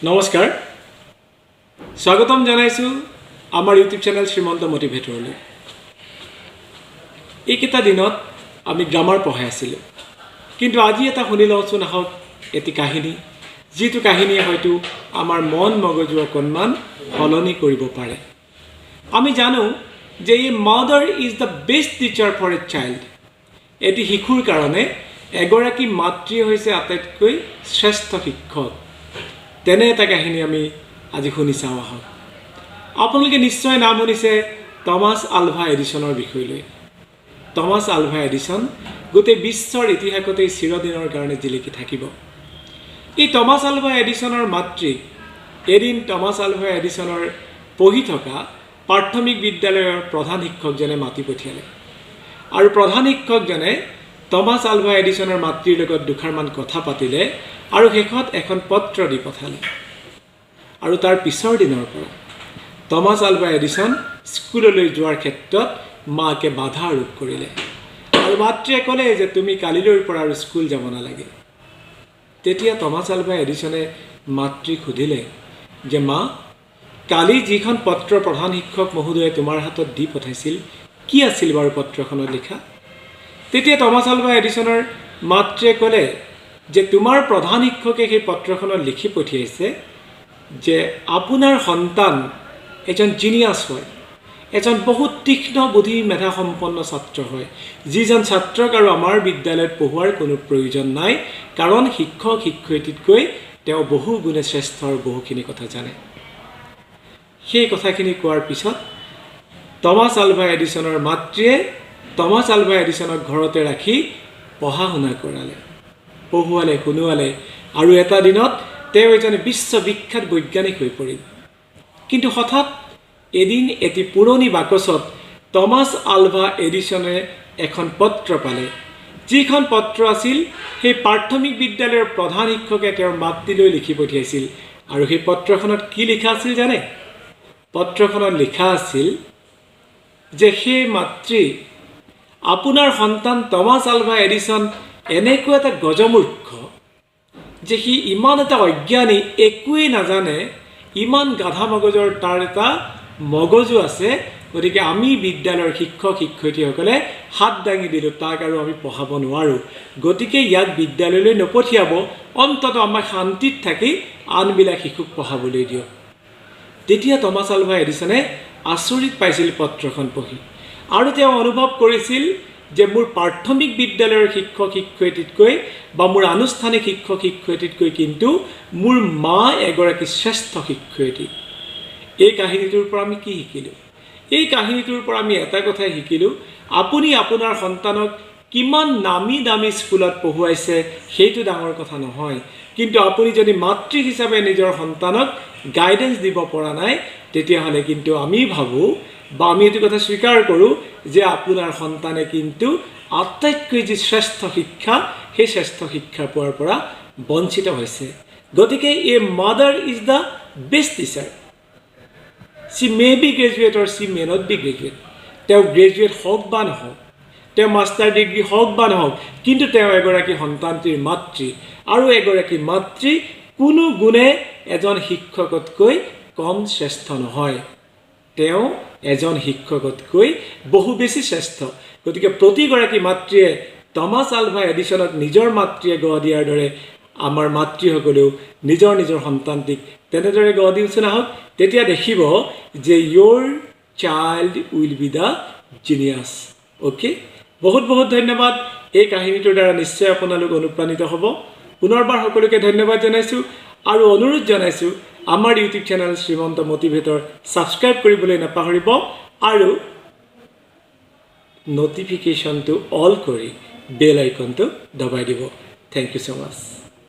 নমস্কাৰ স্বাগতম জনাইছো আমাৰ ইউটিউব চেনেল শ্ৰীমন্ত মোটিভেটৰলৈ। এইকেইটা দিনত আমি গ্ৰামাৰ পঢ়াই আছিলোঁ, কিন্তু আজি এটা শুনি লওঁচোন আহক এটি কাহিনী, যিটো কাহিনীয়ে হয়তো আমাৰ মন মগজু অকণমান সলনি কৰিব পাৰে। আমি জানো যে এই mother is the best teacher for a child. এটি শিশুৰ কাৰণে এগৰাকী মাতৃয়ে হৈছে আটাইতকৈ শ্ৰেষ্ঠ শিক্ষক। তেনে এটা কাহিনী আমি আজি শুনি চাওঁ আহক। আপোনালোকে নিশ্চয় নাম শুনিছে টমাছ আলভা এডিছনৰ বিষয়লৈ। টমাছ আলভা এডিছন গোটেই বিশ্বৰ ইতিহাসতেই চিৰদিনৰ কাৰণে জিলিকি থাকিব। এই টমাছ আলভা এডিছনৰ মাতৃক এদিন টমাছ আলভা এডিছনৰ পঢ়ি থকা প্ৰাথমিক বিদ্যালয়ৰ প্ৰধান শিক্ষকজনে মাতি পঠিয়ালে, আৰু প্ৰধান শিক্ষকজনে টমাছ আলভা এডিছনৰ মাতৃৰ লগত দুষাৰমান কথা পাতিলে আৰু শেষত এখন পত্ৰ দি পঠালে। আৰু তাৰ পিছৰ দিনৰ পৰা টমাছ আলভা এডিছন স্কুললৈ যোৱাৰ ক্ষেত্ৰত মাকে বাধা আৰোপ কৰিলে, আৰু মাতৃয়ে ক'লে যে তুমি কালিলৈৰ পৰা আৰু স্কুল যাব নালাগে। তেতিয়া টমাছ আলভা এডিছনে মাতৃক সুধিলে যে মা, কালি যিখন পত্ৰ প্ৰধান শিক্ষক মহোদয়ে তোমাৰ হাতত দি পঠাইছিল কি আছিল বাৰু পত্ৰখনত লিখা? তেতিয়া টমাছ আলভা এডিছনৰ মাতৃয়ে ক'লে যে তোমাৰ প্ৰধান শিক্ষকে সেই পত্ৰখনত লিখি পঠিয়াইছে যে আপোনাৰ সন্তান এজন জিনিয়াছ হয়, এজন বহুত তীক্ষ্ণ বুদ্ধি মেধা সম্পন্ন ছাত্ৰ হয়, যিজন ছাত্ৰক আৰু আমাৰ বিদ্যালয়ত পঢ়োৱাৰ কোনো প্ৰয়োজন নাই, কাৰণ শিক্ষক শিক্ষয়িত্ৰীতকৈ তেওঁ বহু গুণে শ্ৰেষ্ঠ আৰু বহুখিনি কথা জানে। সেই কথাখিনি কোৱাৰ পিছত টমাছ আলভা এডিছনৰ মাতৃয়ে টমাছ আলভা এডিছনক ঘৰতে ৰাখি পঢ়া শুনা কৰালে, পঢ়ুৱালে শুনোৱালে, আৰু এটা দিনত তেওঁ এজন বিশ্ববিখ্যাত বৈজ্ঞানিক হৈ পৰিল। কিন্তু হঠাৎ এদিন এটি পুৰণি বাকচত টমাছ আলভা এডিছনে এখন পত্ৰ পালে, যিখন পত্ৰ আছিল সেই প্ৰাথমিক বিদ্যালয়ৰ প্ৰধান শিক্ষকে তেওঁৰ মাতৃলৈ লিখি পঠিয়াইছিল। আৰু সেই পত্ৰখনত কি লিখা আছিল জানে? পত্ৰখনত লিখা আছিল যে সেই মাতৃ, আপোনাৰ সন্তান টমাছ আলভা এডিছন এনেকুৱা এটা গজমূৰ্খ যে সি ইমান এটা অজ্ঞানী, একোৱেই নাজানে, ইমান গাধা মগজৰ তাৰ এটা মগজু আছে, গতিকে আমি বিদ্যালয়ৰ শিক্ষক শিক্ষয়িত্ৰীসকলে হাত দাঙি দিলোঁ, তাক আৰু আমি পঢ়াব নোৱাৰোঁ, গতিকে ইয়াক বিদ্যালয়লৈ নপঠিয়াব, অন্ততঃ আমাক শান্তিত থাকি আনবিলাক শিশুক পঢ়াবলৈ দিয়ক। তেতিয়া টমাছ আলভা এডিছনে আচৰিত পাইছিল পত্ৰখন পঢ়ি, আৰু তেওঁ অনুভৱ কৰিছিল যে মোৰ প্ৰাথমিক বিদ্যালয়ৰ শিক্ষক শিক্ষয়িত্ৰীতকৈ বা মোৰ আনুষ্ঠানিক শিক্ষক শিক্ষয়িত্ৰীতকৈ কিন্তু মোৰ মা এগৰাকী শ্ৰেষ্ঠ শিক্ষয়িত্ৰী। এই কাহিনীটোৰ পৰা আমি কি শিকিলোঁ? এই কাহিনীটোৰ পৰা আমি এটা কথাই শিকিলোঁ, আপুনি আপোনাৰ সন্তানক কিমান নামী দামী স্কুলত পঢ়ুৱাইছে সেইটো ডাঙৰ কথা নহয়, কিন্তু আপুনি যদি মাতৃ হিচাপে নিজৰ সন্তানক গাইডেন্স দিব পৰা নাই, তেতিয়াহ'লে কিন্তু আমি ভাবোঁ বা আমি এইটো কথা স্বীকাৰ কৰোঁ যে আপোনাৰ সন্তানে কিন্তু আটাইতকৈ যি শ্ৰেষ্ঠ শিক্ষা, সেই শ্ৰেষ্ঠ শিক্ষা পোৱাৰ পৰা বঞ্চিত হৈছে। গতিকে a mother is the best teacher. She may be graduate or she may not be graduate. তেওঁ গ্ৰেজুৱেট হওক বা নহওক, তেওঁ মাষ্টাৰ ডিগ্ৰী হওক বা নহওক, কিন্তু তেওঁ এগৰাকী সন্তানটিৰ মাতৃ, আৰু এগৰাকী মাতৃ কোনো গুণে এজন শিক্ষকতকৈ কম শ্ৰেষ্ঠ নহয়, তেওঁ এজন শিক্ষকতকৈ বহু বেছি শ্ৰেষ্ঠ। গতিকে প্ৰতিগৰাকী মাতৃয়ে টমাছ আলভা এডিছনক নিজৰ মাতৃয়ে গঢ় দিয়াৰ দৰে আমাৰ মাতৃসকলেও নিজৰ নিজৰ সন্তানটিক তেনেদৰে গঢ় দিওঁচোন আহক। তেতিয়া দেখিব যে your child will be the genius. Okay, বহুত বহুত ধন্যবাদ। এই কাহিনীটোৰ দ্বাৰা নিশ্চয় আপোনালোক অনুপ্ৰাণিত হ'ব। পুনৰবাৰ সকলোকে ধন্যবাদ জনাইছোঁ, আৰু অনুৰোধ জনাইছোঁ আমাৰ ইউটিউব চেনেল শ্ৰীমন্ত মোটিভেটৰ ছাবস্ক্ৰাইব কৰিবলৈ নাপাহৰিব, আৰু ন'টিফিকেশ্যনটো অল কৰি বেল আইকনটো দবাই দিব। Thank you so' much.